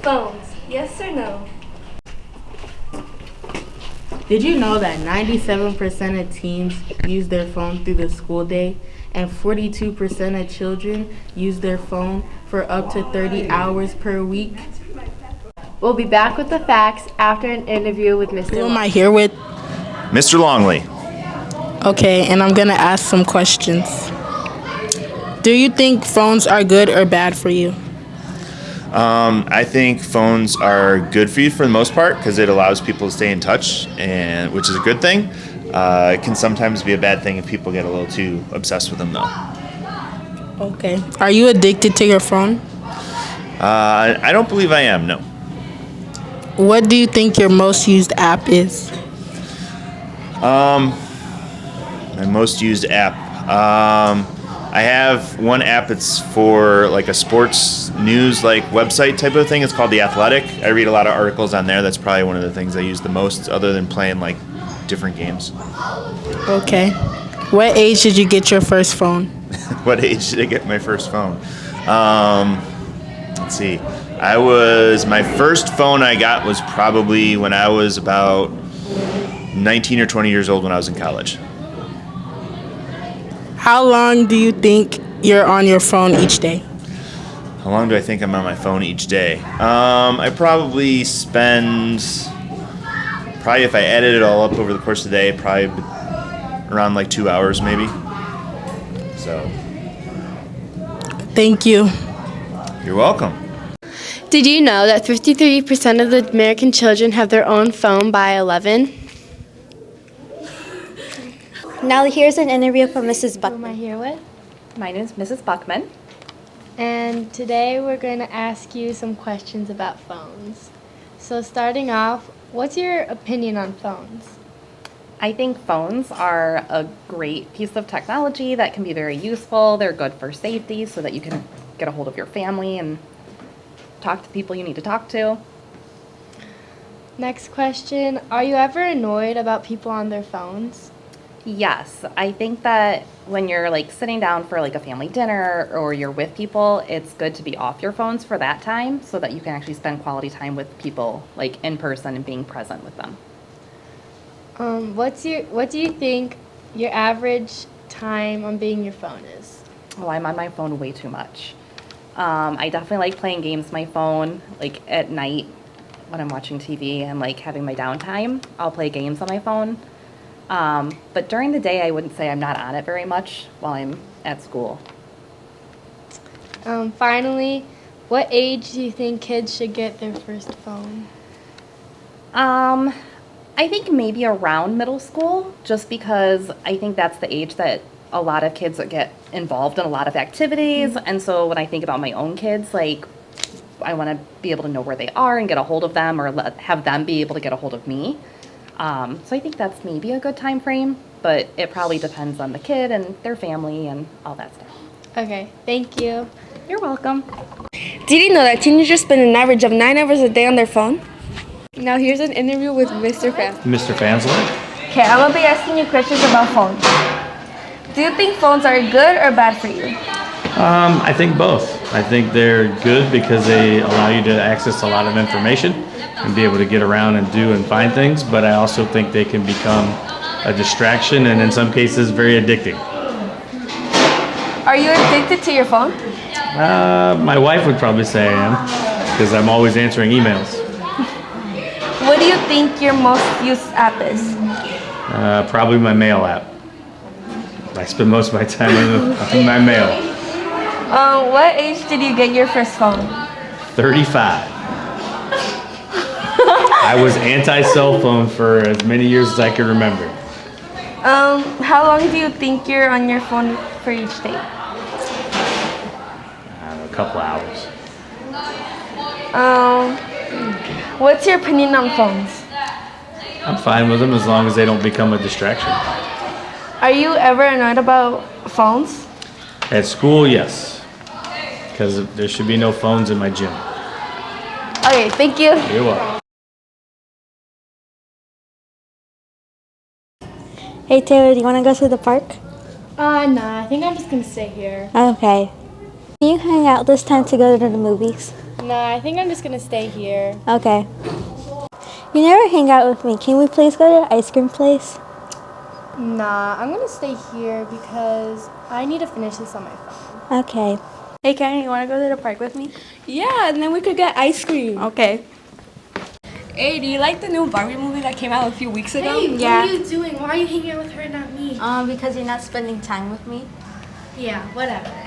Phones, yes or no? Did you know that 97% of teens use their phone through the school day and 42% of children use their phone for up to 30 hours per week? We'll be back with the facts after an interview with Mr. Who am I here with? Mr. Longley. Okay, and I'm gonna ask some questions. Do you think phones are good or bad for you? I think phones are good for you for the most part because it allows people to stay in touch, and which is a good thing. It can sometimes be a bad thing if people get a little too obsessed with them, though. Okay. Are you addicted to your phone? I don't believe I am, no. What do you think your most used app is? My most used app. I have one app that's for like a sports news like website type of thing. It's called The Athletic. I read a lot of articles on there. That's probably one of the things I use the most other than playing like different games. Okay. What age did you get your first phone? What age did I get my first phone? Let's see. My first phone I got was probably when I was about 19 or 20 years old when I was in college. How long do you think you're on your phone each day? How long do I think I'm on my phone each day? I probably spend, if I added it all up over the course of the day, probably around like 2 hours maybe. So. Thank you. You're welcome. Did you know that 53% of the American children have their own phone by 11? Now here's an interview from Mrs. Who am I Buckman. here with? My name is Mrs. Buckman. And today we're going to ask you some questions about phones. So starting off, what's your opinion on phones? I think phones are a great piece of technology that can be very useful. They're good for safety so that you can get a hold of your family and talk to people you need to talk to. Next question, are you ever annoyed about people on their phones? Yes, I think that when you're like sitting down for like a family dinner or you're with people, it's good to be off your phones for that time so that you can actually spend quality time with people like in person and being present with them. What do you think your average time on being your phone is? Oh, I'm on my phone way too much. I definitely like playing games on my phone, like at night when I'm watching TV and like having my downtime. I'll play games on my phone. But during the day, I wouldn't say I'm not on it very much while I'm at school. Finally, what age do you think kids should get their first phone? I think maybe around middle school, just because I think that's the age that a lot of kids get involved in a lot of activities. And so when I think about my own kids, like I want to be able to know where they are and get a hold of them, or have them be able to get a hold of me. So I think that's maybe a good time frame, but it probably depends on the kid and their family and all that stuff. Okay, thank you. You're welcome. Did you know that teenagers spend an average of 9 hours a day on their phone? Now here's an interview with Mr. Fan. Mr. Fansler? Okay, I'm gonna be asking you questions about phones. Do you think phones are good or bad for you? I think both. I think they're good because they allow you to access a lot of information and be able to get around and do and find things, but I also think they can become a distraction and in some cases very addicting. Are you addicted to your phone? My wife would probably say I am because I'm always answering emails. What do you think your most used app is? Probably my mail app. I spend most of my time on my mail. What age did you get your first phone? 35. I was anti-cell phone for as many years as I can remember. How long do you think you're on your phone for each day? A couple hours. What's your opinion on phones? I'm fine with them as long as they don't become a distraction. Are you ever annoyed about phones? At school, yes. Because there should be no phones in my gym. Okay, thank you. You're welcome. Hey Taylor, do you want to go to the park? Nah, I think I'm just gonna stay here. Okay. Can you hang out this time to go to the movies? Nah, I think I'm just gonna stay here. Okay. You never hang out with me. Can we please go to the ice cream place? Nah, I'm gonna stay here because I need to finish this on my phone. Okay. Hey, Kennia, you want to go to the park with me? Yeah, and then we could get ice cream. Okay. Hey, do you like the new Barbie movie that came out a few weeks ago? What are you doing? Why are you hanging out with her and not me? Because you're not spending time with me. Yeah, whatever.